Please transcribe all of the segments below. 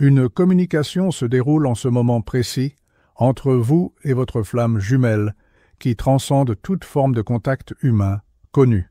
Une communication se déroule en ce moment précis entre vous et votre flamme jumelle qui transcende toute forme de contact humain connu.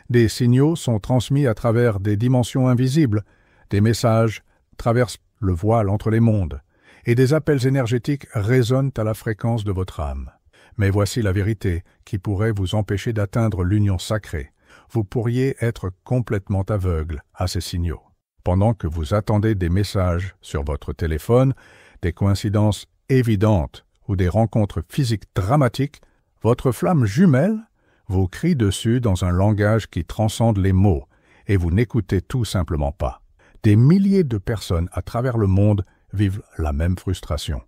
Des signaux sont transmis à travers des dimensions invisibles, des messages traversent le voile entre les mondes, et des appels énergétiques résonnent à la fréquence de votre âme. Mais voici la vérité qui pourrait vous empêcher d'atteindre l'union sacrée. Vous pourriez être complètement aveugle à ces signaux. Pendant que vous attendez des messages sur votre téléphone, des coïncidences évidentes ou des rencontres physiques dramatiques, votre flamme jumelle vous crie dessus dans un langage qui transcende les mots et vous n'écoutez tout simplement pas. Des milliers de personnes à travers le monde vivent la même frustration.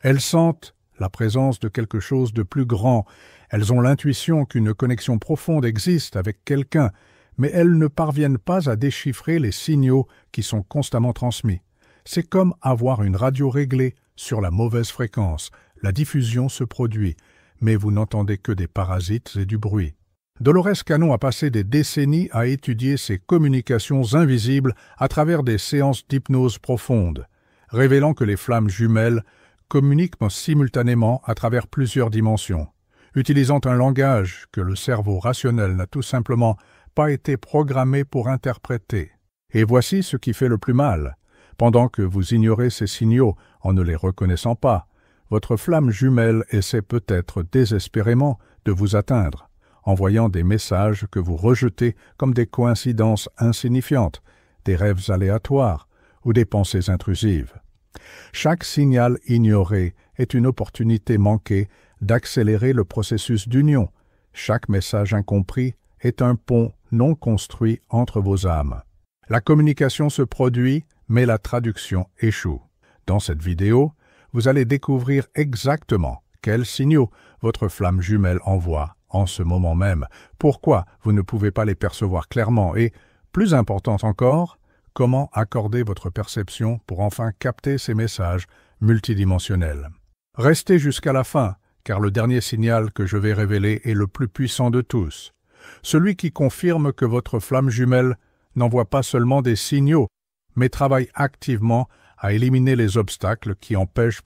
Elles sentent la présence de quelque chose de plus grand. Elles ont l'intuition qu'une connexion profonde existe avec quelqu'un, mais elles ne parviennent pas à déchiffrer les signaux qui sont constamment transmis. C'est comme avoir une radio réglée sur la mauvaise fréquence. La diffusion se produit, mais vous n'entendez que des parasites et du bruit. Dolores Cannon a passé des décennies à étudier ces communications invisibles à travers des séances d'hypnose profonde, révélant que les flammes jumelles communiquent simultanément à travers plusieurs dimensions, utilisant un langage que le cerveau rationnel n'a tout simplement pas été programmé pour interpréter. Et voici ce qui fait le plus mal. Pendant que vous ignorez ces signaux en ne les reconnaissant pas, votre flamme jumelle essaie peut-être désespérément de vous atteindre, envoyant des messages que vous rejetez comme des coïncidences insignifiantes, des rêves aléatoires ou des pensées intrusives. Chaque signal ignoré est une opportunité manquée d'accélérer le processus d'union. Chaque message incompris est un pont non construit entre vos âmes. La communication se produit, mais la traduction échoue. Dans cette vidéo, vous allez découvrir exactement quels signaux votre flamme jumelle envoie en ce moment même, pourquoi vous ne pouvez pas les percevoir clairement et, plus important encore, comment accorder votre perception pour enfin capter ces messages multidimensionnels. Restez jusqu'à la fin, car le dernier signal que je vais révéler est le plus puissant de tous. Celui qui confirme que votre flamme jumelle n'envoie pas seulement des signaux, mais travaille activement à éliminer les obstacles qui empêchent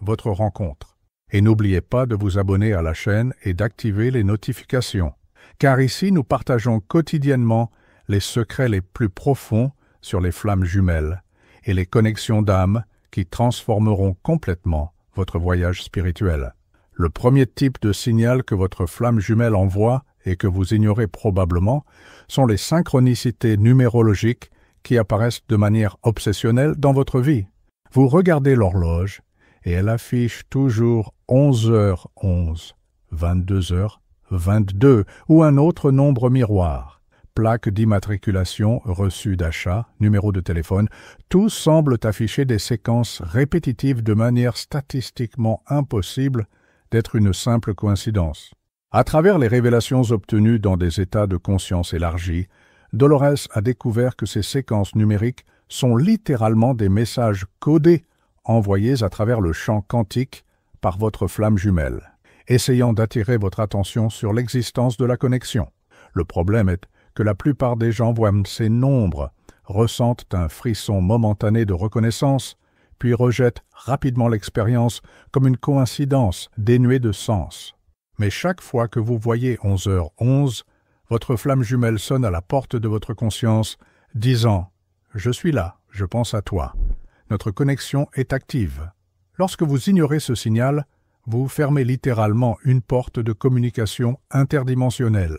votre rencontre. Et n'oubliez pas de vous abonner à la chaîne et d'activer les notifications, car ici nous partageons quotidiennement les secrets les plus profonds sur les flammes jumelles et les connexions d'âme qui transformeront complètement votre voyage spirituel. Le premier type de signal que votre flamme jumelle envoie et que vous ignorez probablement sont les synchronicités numérologiques qui apparaissent de manière obsessionnelle dans votre vie. Vous regardez l'horloge et elle affiche toujours 11h11, 22h22 ou un autre nombre miroir. Plaque d'immatriculation, reçu d'achat, numéro de téléphone, tous semblent afficher des séquences répétitives de manière statistiquement impossible d'être une simple coïncidence. À travers les révélations obtenues dans des états de conscience élargis, Dolores a découvert que ces séquences numériques sont littéralement des messages codés envoyés à travers le champ quantique par votre flamme jumelle, essayant d'attirer votre attention sur l'existence de la connexion. Le problème est que la plupart des gens voient ces nombres, ressentent un frisson momentané de reconnaissance, puis rejettent rapidement l'expérience comme une coïncidence dénuée de sens. Mais chaque fois que vous voyez 11h11, votre flamme jumelle sonne à la porte de votre conscience, disant « Je suis là, je pense à toi ». Notre connexion est active. Lorsque vous ignorez ce signal, vous fermez littéralement une porte de communication interdimensionnelle.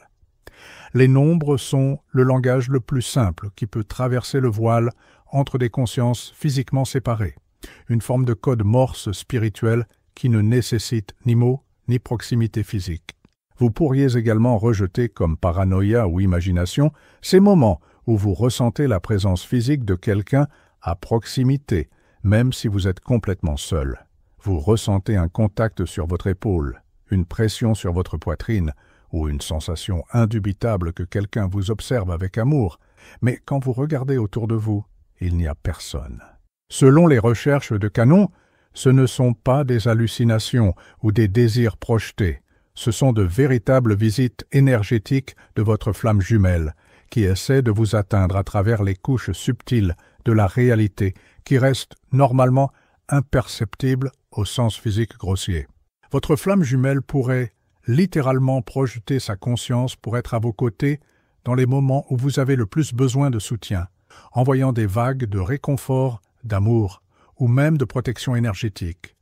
Les nombres sont le langage le plus simple qui peut traverser le voile entre des consciences physiquement séparées, une forme de code morse spirituel qui ne nécessite ni mots ni proximité physique. Vous pourriez également rejeter comme paranoïa ou imagination ces moments où vous ressentez la présence physique de quelqu'un à proximité, même si vous êtes complètement seul. Vous ressentez un contact sur votre épaule, une pression sur votre poitrine ou une sensation indubitable que quelqu'un vous observe avec amour, mais quand vous regardez autour de vous, il n'y a personne. Selon les recherches de Cannon, ce ne sont pas des hallucinations ou des désirs projetés, ce sont de véritables visites énergétiques de votre flamme jumelle qui essaie de vous atteindre à travers les couches subtiles de la réalité qui restent normalement imperceptibles au sens physique grossier. Votre flamme jumelle pourrait littéralement projeter sa conscience pour être à vos côtés dans les moments où vous avez le plus besoin de soutien, envoyant des vagues de réconfort, d'amour ou même de protection énergétique.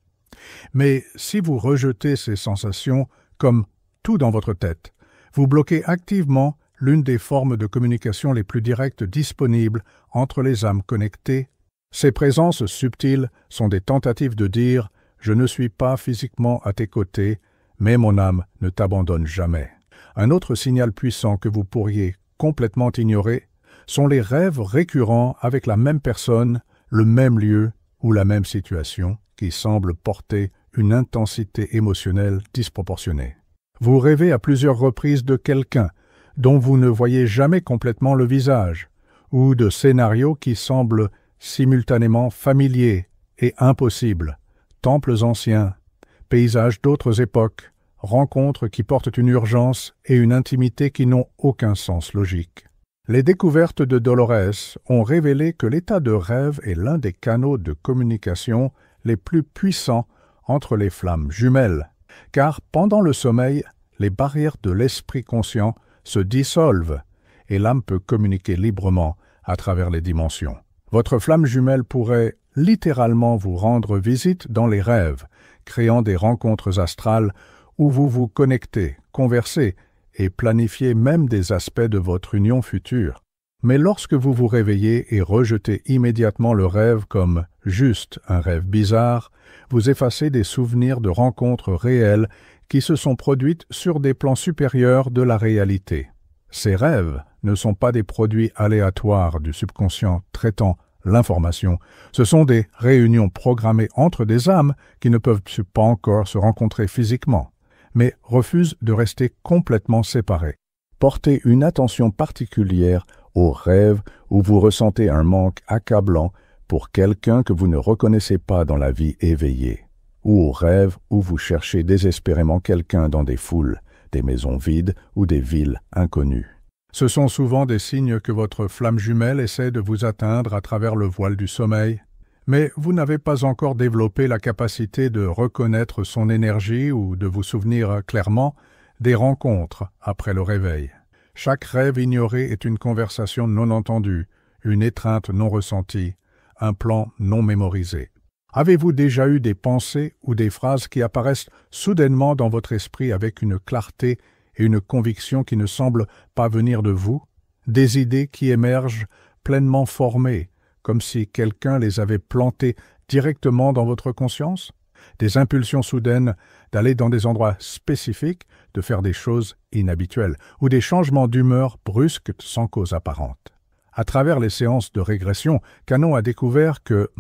Mais si vous rejetez ces sensations comme tout dans votre tête, vous bloquez activement l'une des formes de communication les plus directes disponibles entre les âmes connectées. Ces présences subtiles sont des tentatives de dire « Je ne suis pas physiquement à tes côtés, mais mon âme ne t'abandonne jamais ». Un autre signal puissant que vous pourriez complètement ignorer sont les rêves récurrents avec la même personne, le même lieu ou la même situation qui semblent porter une intensité émotionnelle disproportionnée. Vous rêvez à plusieurs reprises de quelqu'un dont vous ne voyez jamais complètement le visage, ou de scénarios qui semblent simultanément familiers et impossibles, temples anciens, paysages d'autres époques, rencontres qui portent une urgence et une intimité qui n'ont aucun sens logique. Les découvertes de Dolores ont révélé que l'état de rêve est l'un des canaux de communication les plus puissants entre les flammes jumelles, car pendant le sommeil, les barrières de l'esprit conscient se dissolvent et l'âme peut communiquer librement à travers les dimensions. Votre flamme jumelle pourrait littéralement vous rendre visite dans les rêves, créant des rencontres astrales où vous vous connectez, conversez et planifiez même des aspects de votre union future. Mais lorsque vous vous réveillez et rejetez immédiatement le rêve comme juste un rêve bizarre, vous effacez des souvenirs de rencontres réelles qui se sont produites sur des plans supérieurs de la réalité. Ces rêves ne sont pas des produits aléatoires du subconscient traitant l'information, ce sont des réunions programmées entre des âmes qui ne peuvent pas encore se rencontrer physiquement, mais refusent de rester complètement séparées. Portez une attention particulière aux rêves où vous ressentez un manque accablant pour quelqu'un que vous ne reconnaissez pas dans la vie éveillée, ou aux rêves où vous cherchez désespérément quelqu'un dans des foules, des maisons vides ou des villes inconnues. Ce sont souvent des signes que votre flamme jumelle essaie de vous atteindre à travers le voile du sommeil, mais vous n'avez pas encore développé la capacité de reconnaître son énergie ou de vous souvenir clairement des rencontres après le réveil. Chaque rêve ignoré est une conversation non entendue, une étreinte non ressentie, un plan non mémorisé. Avez-vous déjà eu des pensées ou des phrases qui apparaissent soudainement dans votre esprit avec une clarté et une conviction qui ne semblent pas venir de vous? Des idées qui émergent pleinement formées, comme si quelqu'un les avait plantées directement dans votre conscience? Des impulsions soudaines d'aller dans des endroits spécifiques, de faire des choses inhabituelles, ou des changements d'humeur brusques sans cause apparente. À travers les séances de régression, Canon a découvert que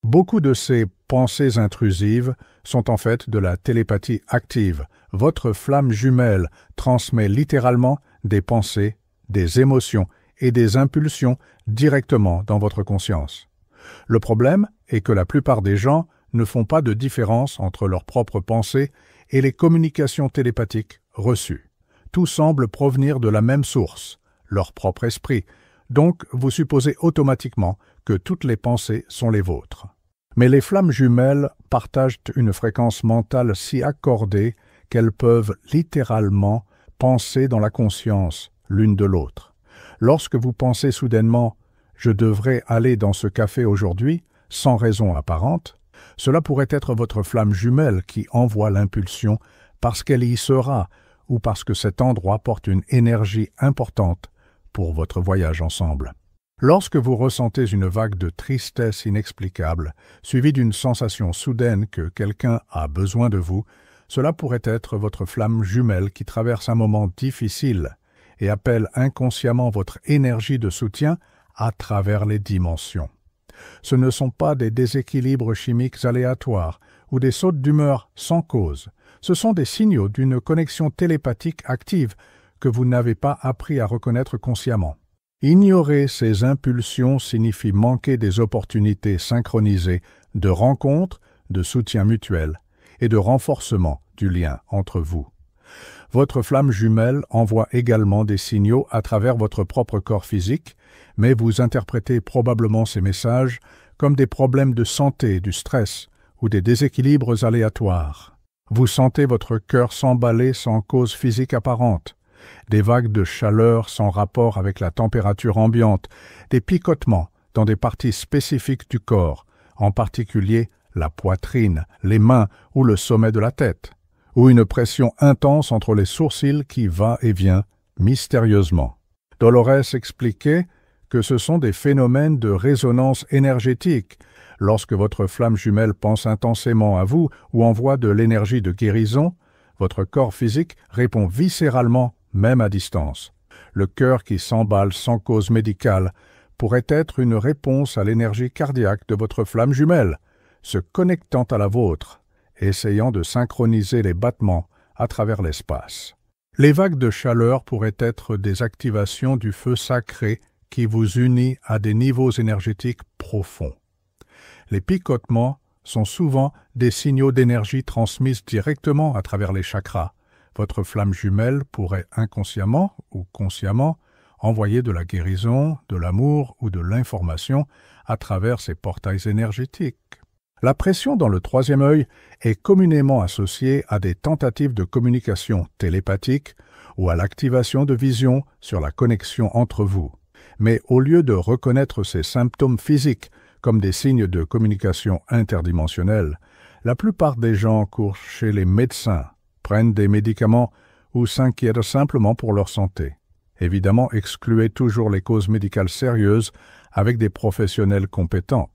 beaucoup de ces pensées intrusives sont en fait de la télépathie active. Votre flamme jumelle transmet littéralement des pensées, des émotions et des impulsions directement dans votre conscience. Le problème est que la plupart des gens ne font pas de différence entre leurs propres pensées et les communications télépathiques reçues. Tout semble provenir de la même source, leur propre esprit, donc vous supposez automatiquement que toutes les pensées sont les vôtres. Mais les flammes jumelles partagent une fréquence mentale si accordée qu'elles peuvent littéralement penser dans la conscience l'une de l'autre. Lorsque vous pensez soudainement « je devrais aller dans ce café aujourd'hui » sans raison apparente, cela pourrait être votre flamme jumelle qui envoie l'impulsion parce qu'elle y sera ou parce que cet endroit porte une énergie importante pour votre voyage ensemble. Lorsque vous ressentez une vague de tristesse inexplicable, suivie d'une sensation soudaine que quelqu'un a besoin de vous, cela pourrait être votre flamme jumelle qui traverse un moment difficile et appelle inconsciemment votre énergie de soutien à travers les dimensions. Ce ne sont pas des déséquilibres chimiques aléatoires ou des sautes d'humeur sans cause. Ce sont des signaux d'une connexion télépathique active que vous n'avez pas appris à reconnaître consciemment. Ignorer ces impulsions signifie manquer des opportunités synchronisées de rencontres, de soutien mutuel et de renforcement du lien entre vous. Votre flamme jumelle envoie également des signaux à travers votre propre corps physique, mais vous interprétez probablement ces messages comme des problèmes de santé, du stress ou des déséquilibres aléatoires. Vous sentez votre cœur s'emballer sans cause physique apparente, des vagues de chaleur sans rapport avec la température ambiante, des picotements dans des parties spécifiques du corps, en particulier la poitrine, les mains ou le sommet de la tête, ou une pression intense entre les sourcils qui va et vient mystérieusement. Dolores expliquait que ce sont des phénomènes de résonance énergétique. Lorsque votre flamme jumelle pense intensément à vous ou envoie de l'énergie de guérison, votre corps physique répond viscéralement, même à distance. Le cœur qui s'emballe sans cause médicale pourrait être une réponse à l'énergie cardiaque de votre flamme jumelle, se connectant à la vôtre, essayant de synchroniser les battements à travers l'espace. Les vagues de chaleur pourraient être des activations du feu sacré qui vous unit à des niveaux énergétiques profonds. Les picotements sont souvent des signaux d'énergie transmises directement à travers les chakras. Votre flamme jumelle pourrait inconsciemment ou consciemment envoyer de la guérison, de l'amour ou de l'information à travers ces portails énergétiques. La pression dans le troisième œil est communément associée à des tentatives de communication télépathique ou à l'activation de visions sur la connexion entre vous. Mais au lieu de reconnaître ces symptômes physiques comme des signes de communication interdimensionnelle, la plupart des gens courent chez les médecins, prennent des médicaments ou s'inquiètent simplement pour leur santé. Évidemment, excluez toujours les causes médicales sérieuses avec des professionnels compétents.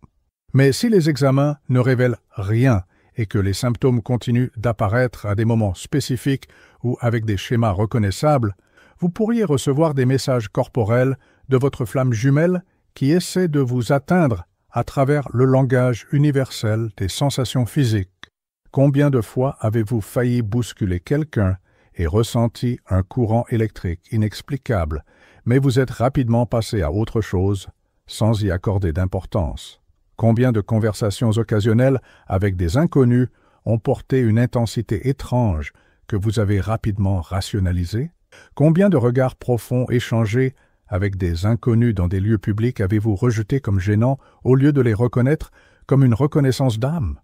Mais si les examens ne révèlent rien et que les symptômes continuent d'apparaître à des moments spécifiques ou avec des schémas reconnaissables, vous pourriez recevoir des messages corporels de votre flamme jumelle qui essaie de vous atteindre à travers le langage universel des sensations physiques. Combien de fois avez-vous failli bousculer quelqu'un et ressenti un courant électrique inexplicable, mais vous êtes rapidement passé à autre chose sans y accorder d'importance? Combien de conversations occasionnelles avec des inconnus ont porté une intensité étrange que vous avez rapidement rationalisée? Combien de regards profonds échangés avec des inconnus dans des lieux publics avez-vous rejetés comme gênants au lieu de les reconnaître comme une reconnaissance d'âme?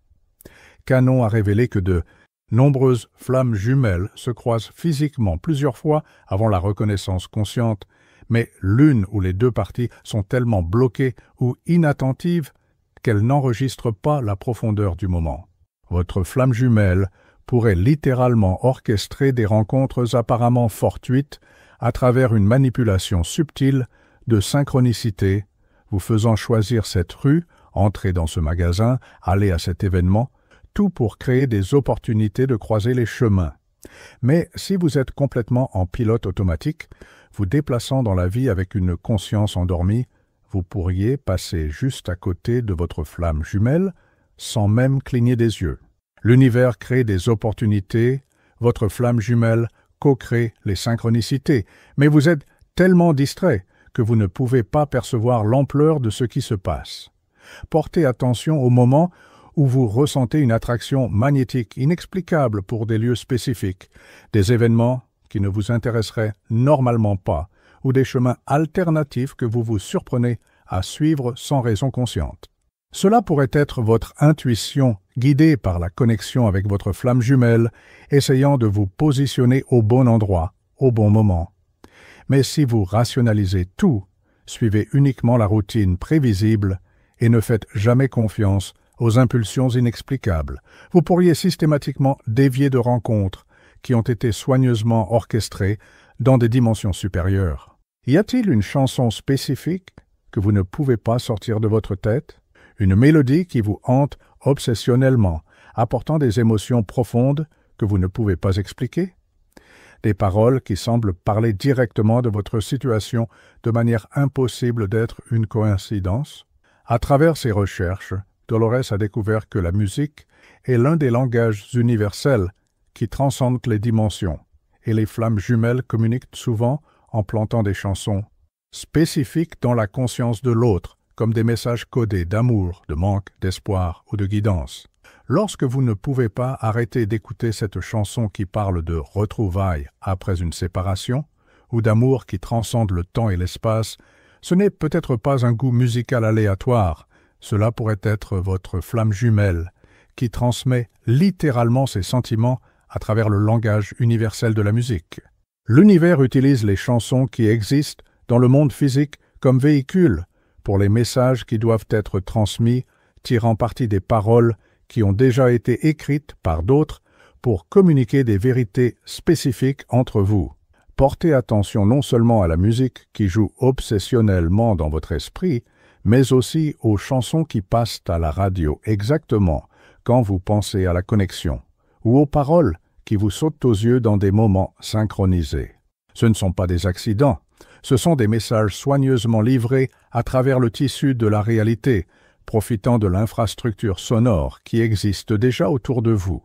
Canon a révélé que de nombreuses flammes jumelles se croisent physiquement plusieurs fois avant la reconnaissance consciente, mais l'une ou les deux parties sont tellement bloquées ou inattentives qu'elles n'enregistrent pas la profondeur du moment. Votre flamme jumelle pourrait littéralement orchestrer des rencontres apparemment fortuites à travers une manipulation subtile de synchronicité, vous faisant choisir cette rue, entrer dans ce magasin, aller à cet événement, tout pour créer des opportunités de croiser les chemins. Mais si vous êtes complètement en pilote automatique, vous déplaçant dans la vie avec une conscience endormie, vous pourriez passer juste à côté de votre flamme jumelle sans même cligner des yeux. L'univers crée des opportunités, votre flamme jumelle co-crée les synchronicités, mais vous êtes tellement distrait que vous ne pouvez pas percevoir l'ampleur de ce qui se passe. Portez attention au moment où vous ressentez une attraction magnétique inexplicable pour des lieux spécifiques, des événements qui ne vous intéresseraient normalement pas, ou des chemins alternatifs que vous vous surprenez à suivre sans raison consciente. Cela pourrait être votre intuition guidée par la connexion avec votre flamme jumelle, essayant de vous positionner au bon endroit, au bon moment. Mais si vous rationalisez tout, suivez uniquement la routine prévisible et ne faites jamais confiance aux impulsions inexplicables, vous pourriez systématiquement dévier de rencontres qui ont été soigneusement orchestrées dans des dimensions supérieures. Y a-t-il une chanson spécifique que vous ne pouvez pas sortir de votre tête? Une mélodie qui vous hante obsessionnellement, apportant des émotions profondes que vous ne pouvez pas expliquer? Des paroles qui semblent parler directement de votre situation de manière impossible d'être une coïncidence? À travers ses recherches, Dolores a découvert que la musique est l'un des langages universels qui transcendent les dimensions, et les flammes jumelles communiquent souvent en plantant des chansons spécifiques dans la conscience de l'autre, comme des messages codés d'amour, de manque, d'espoir ou de guidance. Lorsque vous ne pouvez pas arrêter d'écouter cette chanson qui parle de retrouvailles après une séparation, ou d'amour qui transcende le temps et l'espace, ce n'est peut-être pas un goût musical aléatoire, Cela pourrait être votre flamme jumelle, qui transmet littéralement ses sentiments à travers le langage universel de la musique. L'univers utilise les chansons qui existent dans le monde physique comme véhicule pour les messages qui doivent être transmis, tirant parti des paroles qui ont déjà été écrites par d'autres pour communiquer des vérités spécifiques entre vous. Portez attention non seulement à la musique qui joue obsessionnellement dans votre esprit, mais aussi aux chansons qui passent à la radio exactement quand vous pensez à la connexion, ou aux paroles qui vous sautent aux yeux dans des moments synchronisés. Ce ne sont pas des accidents, ce sont des messages soigneusement livrés à travers le tissu de la réalité, profitant de l'infrastructure sonore qui existe déjà autour de vous.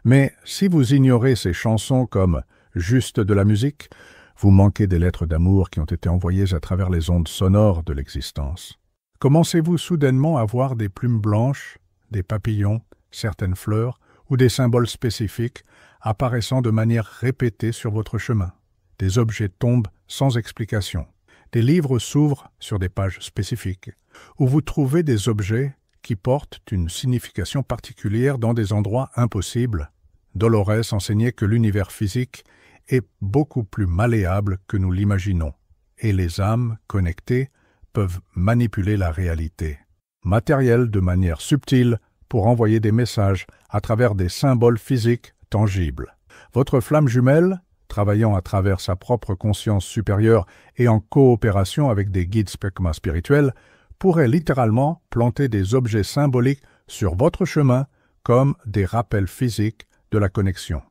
Mais si vous ignorez ces chansons comme juste de la musique, vous manquez des lettres d'amour qui ont été envoyées à travers les ondes sonores de l'existence. Commencez-vous soudainement à voir des plumes blanches, des papillons, certaines fleurs ou des symboles spécifiques apparaissant de manière répétée sur votre chemin. Des objets tombent sans explication. Des livres s'ouvrent sur des pages spécifiques, où vous trouvez des objets qui portent une signification particulière dans des endroits impossibles. Dolores enseignait que l'univers physique est beaucoup plus malléable que nous l'imaginons, et les âmes connectées peuvent manipuler la réalité, matérielle de manière subtile pour envoyer des messages à travers des symboles physiques tangibles. Votre flamme jumelle, travaillant à travers sa propre conscience supérieure et en coopération avec des guides spirituels, pourrait littéralement planter des objets symboliques sur votre chemin comme des rappels physiques de la connexion.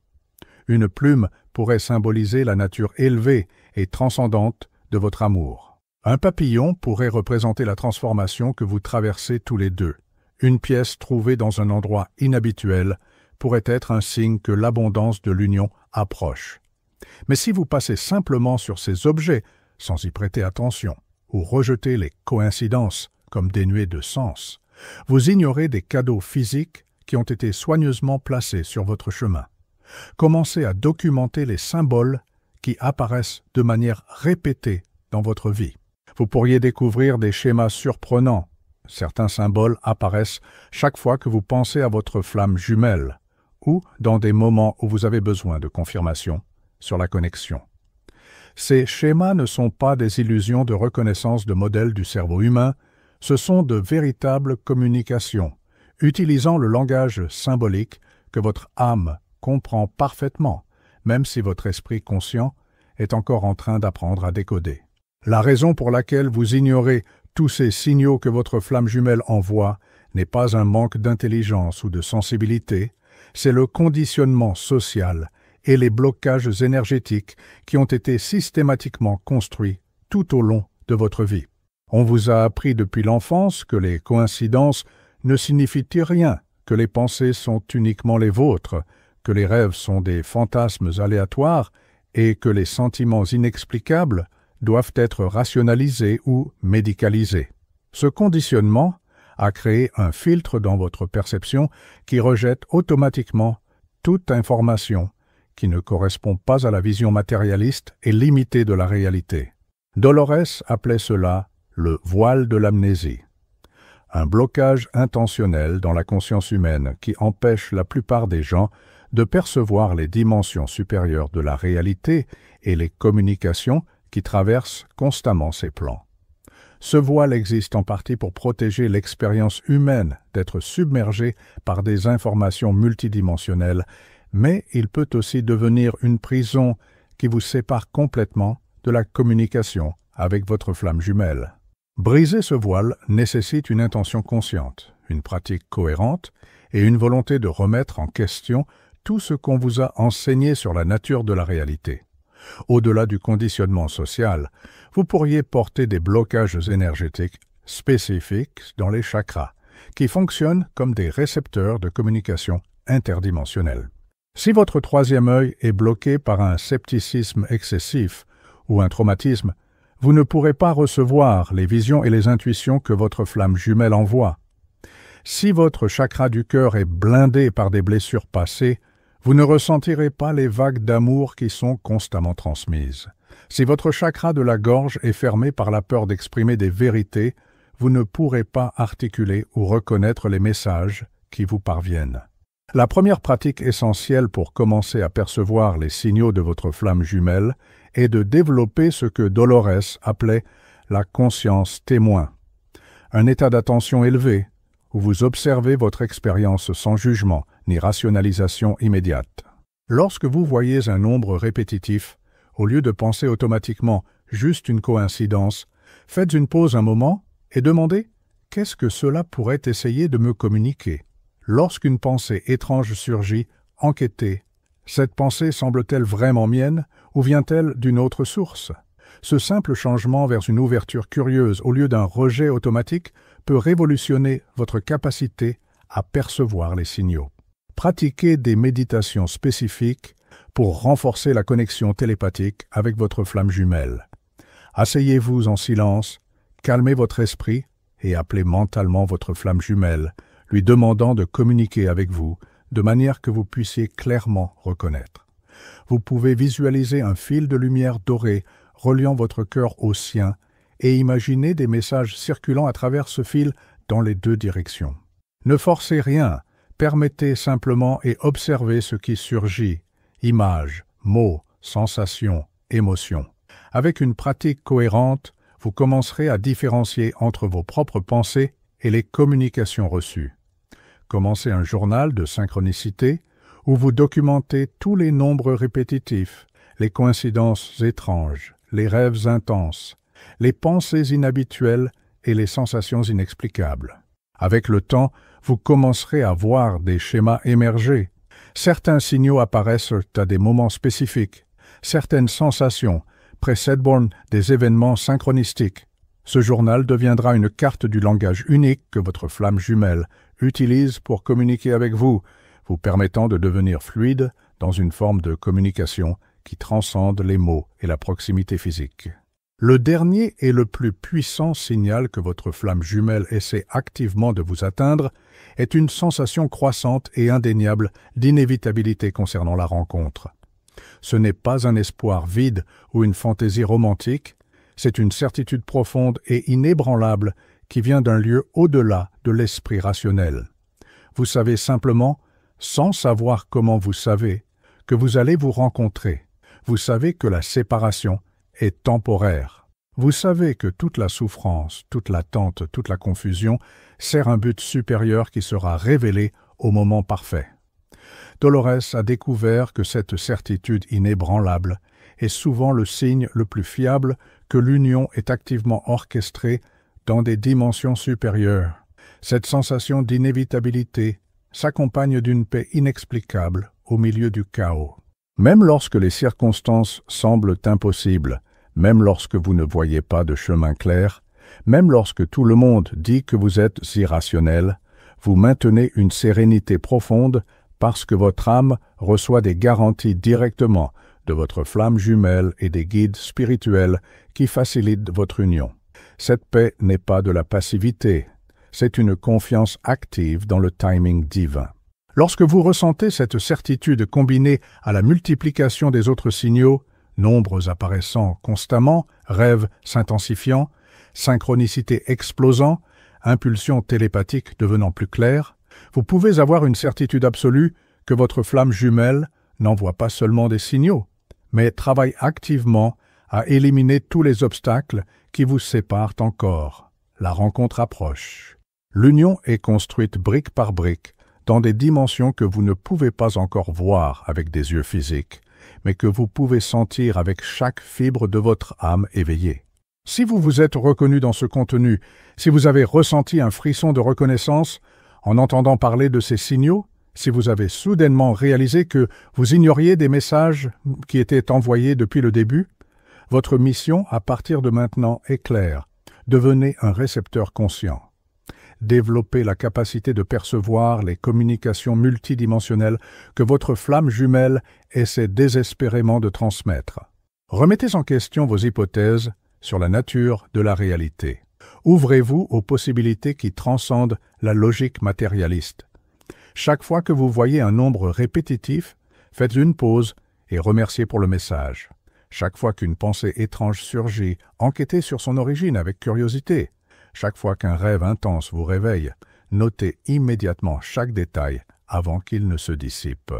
Une plume pourrait symboliser la nature élevée et transcendante de votre amour. Un papillon pourrait représenter la transformation que vous traversez tous les deux. Une pièce trouvée dans un endroit inhabituel pourrait être un signe que l'abondance de l'union approche. Mais si vous passez simplement sur ces objets sans y prêter attention, ou rejetez les coïncidences comme dénuées de sens, vous ignorez des cadeaux physiques qui ont été soigneusement placés sur votre chemin. Commencez à documenter les symboles qui apparaissent de manière répétée dans votre vie. Vous pourriez découvrir des schémas surprenants. Certains symboles apparaissent chaque fois que vous pensez à votre flamme jumelle ou dans des moments où vous avez besoin de confirmation sur la connexion. Ces schémas ne sont pas des illusions de reconnaissance de modèles du cerveau humain, ce sont de véritables communications, utilisant le langage symbolique que votre âme comprend parfaitement, même si votre esprit conscient est encore en train d'apprendre à décoder. La raison pour laquelle vous ignorez tous ces signaux que votre flamme jumelle envoie n'est pas un manque d'intelligence ou de sensibilité, c'est le conditionnement social et les blocages énergétiques qui ont été systématiquement construits tout au long de votre vie. On vous a appris depuis l'enfance que les coïncidences ne signifient rien, que les pensées sont uniquement les vôtres, que les rêves sont des fantasmes aléatoires et que les sentiments inexplicables doivent être rationalisés ou médicalisés. Ce conditionnement a créé un filtre dans votre perception qui rejette automatiquement toute information qui ne correspond pas à la vision matérialiste et limitée de la réalité. Dolores appelait cela le voile de l'amnésie. Un blocage intentionnel dans la conscience humaine qui empêche la plupart des gens de percevoir les dimensions supérieures de la réalité et les communications qui traversent constamment ces plans. Ce voile existe en partie pour protéger l'expérience humaine d'être submergée par des informations multidimensionnelles, mais il peut aussi devenir une prison qui vous sépare complètement de la communication avec votre flamme jumelle. Briser ce voile nécessite une intention consciente, une pratique cohérente et une volonté de remettre en question tout ce qu'on vous a enseigné sur la nature de la réalité. Au-delà du conditionnement social, vous pourriez porter des blocages énergétiques spécifiques dans les chakras, qui fonctionnent comme des récepteurs de communication interdimensionnelle. Si votre troisième œil est bloqué par un scepticisme excessif ou un traumatisme, vous ne pourrez pas recevoir les visions et les intuitions que votre flamme jumelle envoie. Si votre chakra du cœur est blindé par des blessures passées, vous ne ressentirez pas les vagues d'amour qui sont constamment transmises. Si votre chakra de la gorge est fermé par la peur d'exprimer des vérités, vous ne pourrez pas articuler ou reconnaître les messages qui vous parviennent. La première pratique essentielle pour commencer à percevoir les signaux de votre flamme jumelle est de développer ce que Dolores appelait la conscience témoin, un état d'attention élevé où vous observez votre expérience sans jugement ni rationalisation immédiate. Lorsque vous voyez un nombre répétitif, au lieu de penser automatiquement juste une coïncidence, faites une pause un moment et demandez « Qu'est-ce que cela pourrait essayer de me communiquer ?» Lorsqu'une pensée étrange surgit, enquêtez. Cette pensée semble-t-elle vraiment mienne ou vient-elle d'une autre source? Ce simple changement vers une ouverture curieuse au lieu d'un rejet automatique peut révolutionner votre capacité à percevoir les signaux. Pratiquez des méditations spécifiques pour renforcer la connexion télépathique avec votre flamme jumelle. Asseyez-vous en silence, calmez votre esprit et appelez mentalement votre flamme jumelle, lui demandant de communiquer avec vous de manière que vous puissiez clairement reconnaître. Vous pouvez visualiser un fil de lumière dorée reliant votre cœur au sien et imaginer des messages circulant à travers ce fil dans les deux directions. Ne forcez rien, permettez simplement et observez ce qui surgit, images, mots, sensations, émotions. Avec une pratique cohérente, vous commencerez à différencier entre vos propres pensées et les communications reçues. Commencez un journal de synchronicité où vous documentez tous les nombres répétitifs, les coïncidences étranges, les rêves intenses, les pensées inhabituelles et les sensations inexplicables. Avec le temps, vous commencerez à voir des schémas émerger. Certains signaux apparaissent à des moments spécifiques. Certaines sensations précèdent des événements synchronistiques. Ce journal deviendra une carte du langage unique que votre flamme jumelle utilise pour communiquer avec vous, vous permettant de devenir fluide dans une forme de communication qui transcende les mots et la proximité physique. Le dernier et le plus puissant signal que votre flamme jumelle essaie activement de vous atteindre est une sensation croissante et indéniable d'inévitabilité concernant la rencontre. Ce n'est pas un espoir vide ou une fantaisie romantique, c'est une certitude profonde et inébranlable qui vient d'un lieu au-delà de l'esprit rationnel. Vous savez simplement, sans savoir comment vous savez, que vous allez vous rencontrer. Vous savez que la séparation est temporaire. Vous savez que toute la souffrance, toute l'attente, toute la confusion sert un but supérieur qui sera révélé au moment parfait. Dolores a découvert que cette certitude inébranlable est souvent le signe le plus fiable que l'union est activement orchestrée dans des dimensions supérieures. Cette sensation d'inévitabilité s'accompagne d'une paix inexplicable au milieu du chaos. Même lorsque les circonstances semblent impossibles, même lorsque vous ne voyez pas de chemin clair, même lorsque tout le monde dit que vous êtes irrationnel, vous maintenez une sérénité profonde parce que votre âme reçoit des garanties directement de votre flamme jumelle et des guides spirituels qui facilitent votre union. Cette paix n'est pas de la passivité, c'est une confiance active dans le timing divin. Lorsque vous ressentez cette certitude combinée à la multiplication des autres signaux, nombres apparaissant constamment, rêves s'intensifiant, synchronicité explosant, impulsion télépathique devenant plus claire, vous pouvez avoir une certitude absolue que votre flamme jumelle n'envoie pas seulement des signaux, mais travaille activement à éliminer tous les obstacles qui vous séparent encore. La rencontre approche. L'union est construite brique par brique dans des dimensions que vous ne pouvez pas encore voir avec des yeux physiques, mais que vous pouvez sentir avec chaque fibre de votre âme éveillée. Si vous vous êtes reconnu dans ce contenu, si vous avez ressenti un frisson de reconnaissance en entendant parler de ces signaux, si vous avez soudainement réalisé que vous ignoriez des messages qui étaient envoyés depuis le début, votre mission à partir de maintenant est claire. Devenez un récepteur conscient. Développez la capacité de percevoir les communications multidimensionnelles que votre flamme jumelle essaie désespérément de transmettre. Remettez en question vos hypothèses sur la nature de la réalité. Ouvrez-vous aux possibilités qui transcendent la logique matérialiste. Chaque fois que vous voyez un nombre répétitif, faites une pause et remerciez pour le message. Chaque fois qu'une pensée étrange surgit, enquêtez sur son origine avec curiosité. Chaque fois qu'un rêve intense vous réveille, notez immédiatement chaque détail avant qu'il ne se dissipe.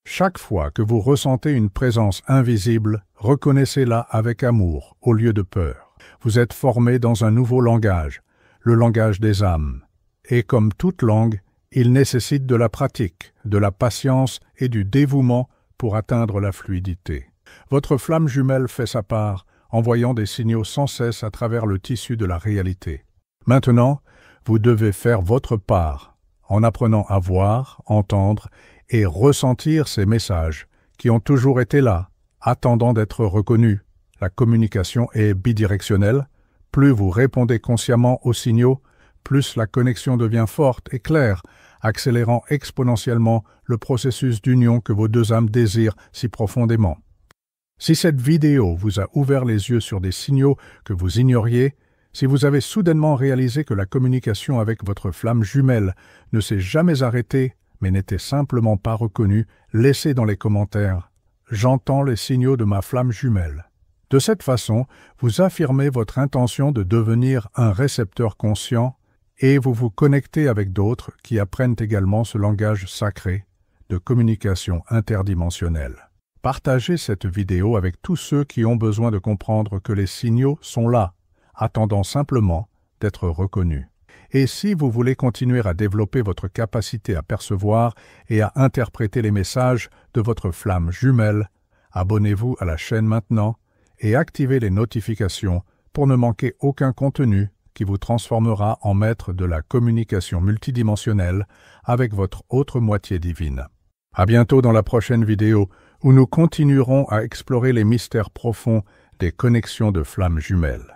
Chaque fois que vous ressentez une présence invisible, reconnaissez-la avec amour au lieu de peur. Vous êtes formé dans un nouveau langage, le langage des âmes. Et comme toute langue, il nécessite de la pratique, de la patience et du dévouement pour atteindre la fluidité. Votre flamme jumelle fait sa part, envoyant des signaux sans cesse à travers le tissu de la réalité. Maintenant, vous devez faire votre part, en apprenant à voir, entendre et ressentir ces messages qui ont toujours été là, attendant d'être reconnus. La communication est bidirectionnelle. Plus vous répondez consciemment aux signaux, plus la connexion devient forte et claire, accélérant exponentiellement le processus d'union que vos deux âmes désirent si profondément. Si cette vidéo vous a ouvert les yeux sur des signaux que vous ignoriez, si vous avez soudainement réalisé que la communication avec votre flamme jumelle ne s'est jamais arrêtée, mais n'était simplement pas reconnue, laissez dans les commentaires « J'entends les signaux de ma flamme jumelle ». De cette façon, vous affirmez votre intention de devenir un récepteur conscient et vous vous connectez avec d'autres qui apprennent également ce langage sacré de communication interdimensionnelle. Partagez cette vidéo avec tous ceux qui ont besoin de comprendre que les signaux sont là, attendant simplement d'être reconnus. Et si vous voulez continuer à développer votre capacité à percevoir et à interpréter les messages de votre flamme jumelle, abonnez-vous à la chaîne maintenant et activez les notifications pour ne manquer aucun contenu qui vous transformera en maître de la communication multidimensionnelle avec votre autre moitié divine. À bientôt dans la prochaine vidéo où nous continuerons à explorer les mystères profonds des connexions de flammes jumelles.